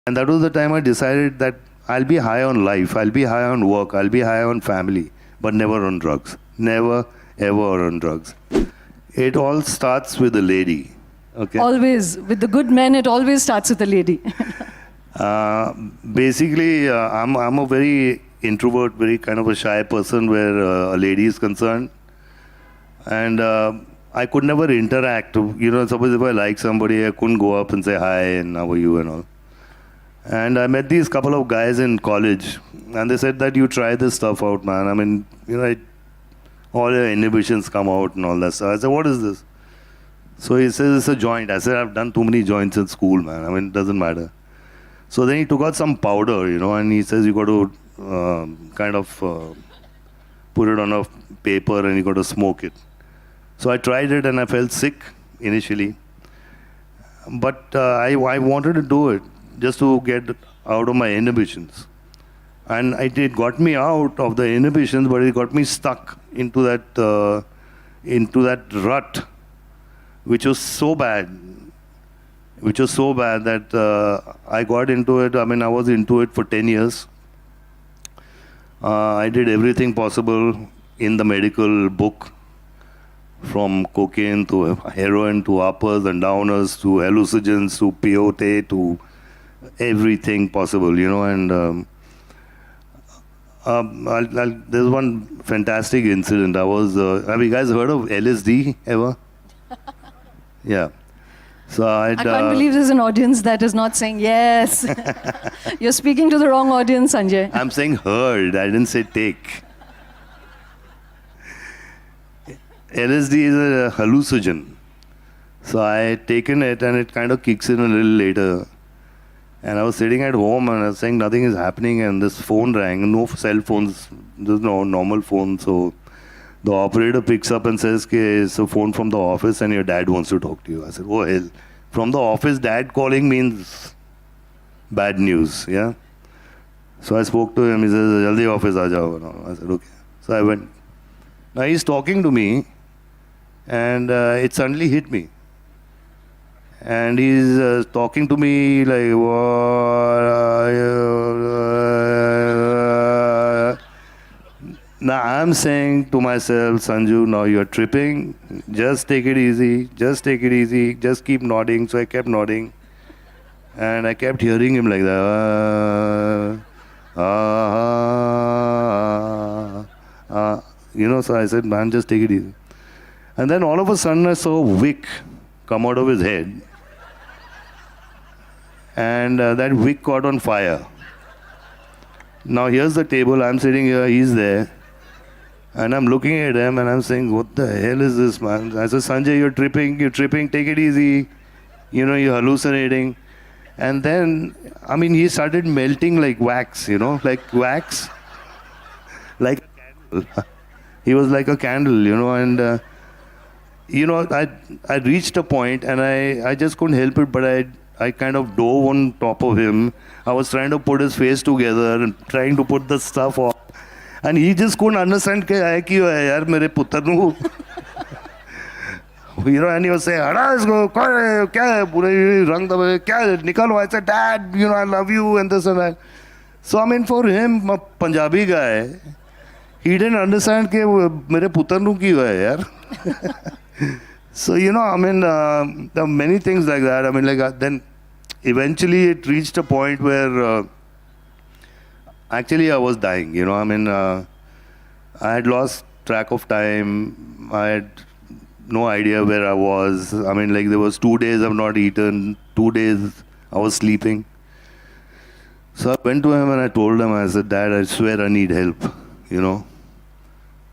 And that was the time I decided that I'll be high on life, I'll be high on work, I'll be high on family, but never on drugs. Never, ever on drugs. It all starts with a lady. Okay. Always. With the good men, it always starts with a lady. Uh, Basically, I'm a very introvert, very kind of a shy person where a lady is concerned. And I could never interact. You know, suppose if I like somebody, I couldn't go up and say hi and how are you and all. And I met these couple of guys in college, and they said that you try this stuff out, man. I mean, you know, all your inhibitions come out and all that stuff. I said, what is this? So he says, it's a joint. I said, I've done too many joints in school, man. I mean, it doesn't matter. So then he took out some powder, you know, and he says, you got to put it on a paper and you got to smoke it. So I tried it and I felt sick initially. But I wanted to do it just to get out of my inhibitions. And it got me out of the inhibitions, but it got me stuck into that rut, which was so bad that I got into it. I mean, I was into it for 10 years. I did everything possible in the medical book, from cocaine to heroin to uppers and downers to hallucinogens to peyote to everything possible, you know. And there's one fantastic incident. Have you guys heard of LSD ever? Yeah. So I can't believe there's an audience that is not saying yes. You're speaking to the wrong audience, Sanjay. I'm saying heard, I didn't say take. LSD is a hallucinogen. So I had taken it and it kind of kicks in a little later. And I was sitting at home and I was saying nothing is happening, and this phone rang. No cell phones, there's no normal phone. So the operator picks up and says, it's a phone from the office and your dad wants to talk to you. I said, oh hell, from the office dad calling means bad news, yeah? So I spoke to him, he says, jaldi office aa jao. I said, okay. So I went. Now he's talking to me and it suddenly hit me. And he's talking to me like, now I'm saying to myself, Sanju, now you're tripping. Just take it easy. Just take it easy. Just keep nodding. So I kept nodding. And I kept hearing him like that. You know, so I said, man, just take it easy. And then all of a sudden I saw a wick come out of his head. And that wick caught on fire. Now here's the table, I'm sitting here, he's there. And I'm looking at him and I'm saying, what the hell is this, man? I said, Sanjay, you're tripping, take it easy. You know, you're hallucinating. And then, I mean, he started melting like wax, you know, like wax. Like a candle. He was like a candle, you know, and, you know, I reached a point and I just couldn't help it, but I kind of dove on top of him. I was trying to put his face together and trying to put the stuff off. And he just couldn't understand कि है क्यों है यार मेरे पुत्र नु. You know, and he was saying, "Hara isko, kya hai? Pure rang dabe, kya nikalo?" I said, "Dad, you know, I love you," and this and that. So I mean, for him, a Punjabi guy, he didn't understand कि मेरे पुत्र नु क्यों है यार. So, you know, I mean, there are many things like that. I mean, like, then eventually it reached a point where actually I was dying, you know. I mean, I had lost track of time. I had no idea where I was. I mean, like, there was 2 days I've not eaten, 2 days I was sleeping. So I went to him and I told him, I said, Dad, I swear I need help, you know.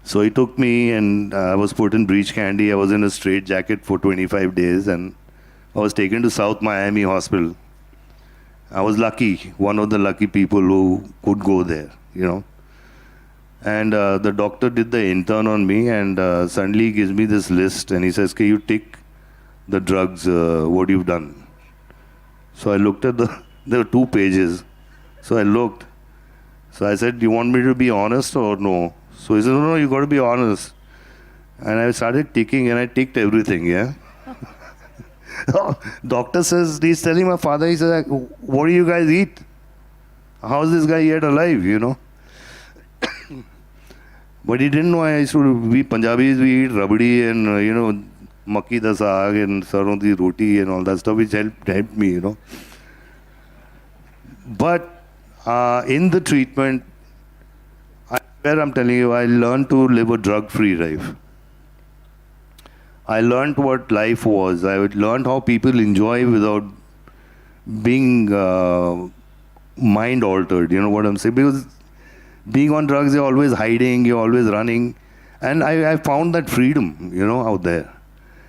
So he took me and I was put in breech candy. I was in a straitjacket for 25 days and I was taken to South Miami Hospital. I was lucky, one of the lucky people who could go there, you know. And the doctor did the intern on me and suddenly he gives me this list and he says, can you tick the drugs, what you've done? So I looked at there were 2 pages. So I looked. So I said, do you want me to be honest or no? So he said, no, you got to be honest. And I started ticking and I ticked everything, yeah. Doctor says, he's telling my father, he says, what do you guys eat? How is this guy yet alive, you know? But he didn't know I used to, we Punjabis, we eat rabdi and, makki da saag and saron di roti and all that stuff, which helped me, you know. But in the treatment, I'm telling you, I learned to live a drug-free life. I learned what life was. I learned how people enjoy without being mind altered. You know what I'm saying? Because being on drugs, you're always hiding, you're always running. And I found that freedom, out there.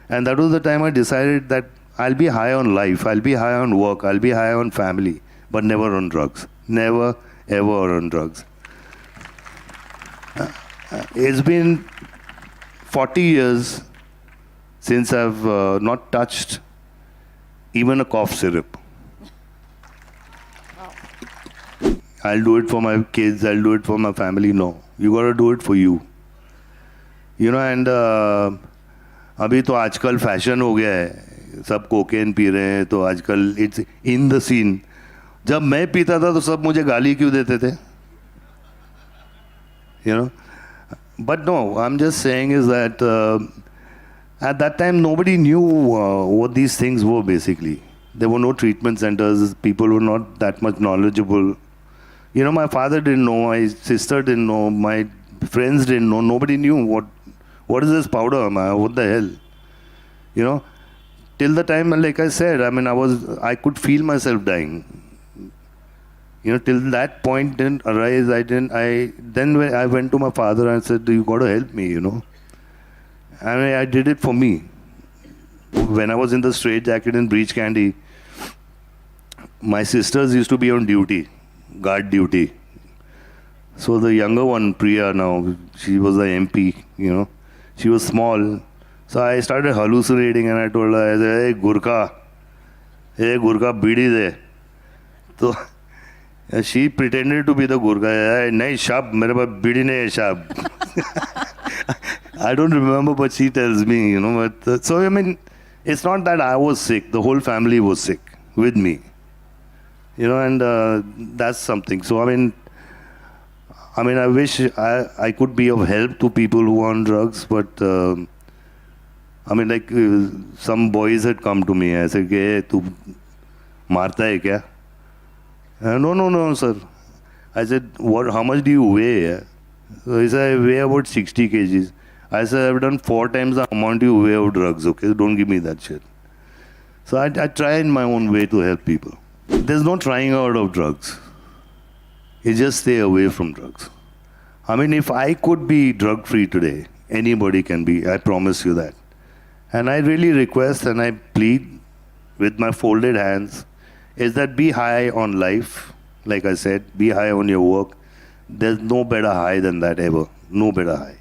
And that was the time I decided that I'll be high on life, I'll be high on work, I'll be high on family, but never on drugs. Never, ever on drugs. It's been 40 years since I've not touched even a cough syrup. I'll do it for my kids, I'll do it for my family. No, you got to do it for you. And अभी तो आजकल fashion हो गया है, सब cocaine P रहे हैं, तो आजकल इट्स इन द सीन. जब मैं पीता था तो सब मुझे गाली क्यों देते थे? But no, I'm just saying is that at that time nobody knew what these things were basically. There were no treatment centers, people were not that much knowledgeable. My father didn't know, my sister didn't know, my friends didn't know, nobody knew what is this powder, man? What the hell? Till the time, like I said, I could feel myself dying. Till that point didn't arise. Then when I went to my father and said, you got to help me, I did it for me. When I was in the straitjacket in Breach Candy, my sisters used to be on duty, guard duty. So the younger one, Priya now, she was the MP, she was small. So I started hallucinating and I told her, I said, hey Gurkha, bidi de. So she pretended to be the Gurkha. Nahi shab, mere paas bidi nahi hai shab. I don't remember, but she tells me, But so it's not that I was sick. The whole family was sick with me, and that's something. So I wish I could be of help to people who are on drugs, but some boys had come to me. I said, "Hey, tu marta hai kya?" No, sir. I said, how much do you weigh? So he said, I weigh about 60 kgs. I said, I've done 4 times the amount you weigh of drugs, okay? Don't give me that shit. So I try in my own way to help people. There's no trying out of drugs. You just stay away from drugs. If I could be drug-free today, anybody can be. I promise you that. And I really request and I plead with my folded hands is that be high on life. Like I said, be high on your work. There's no better high than that ever. No better high.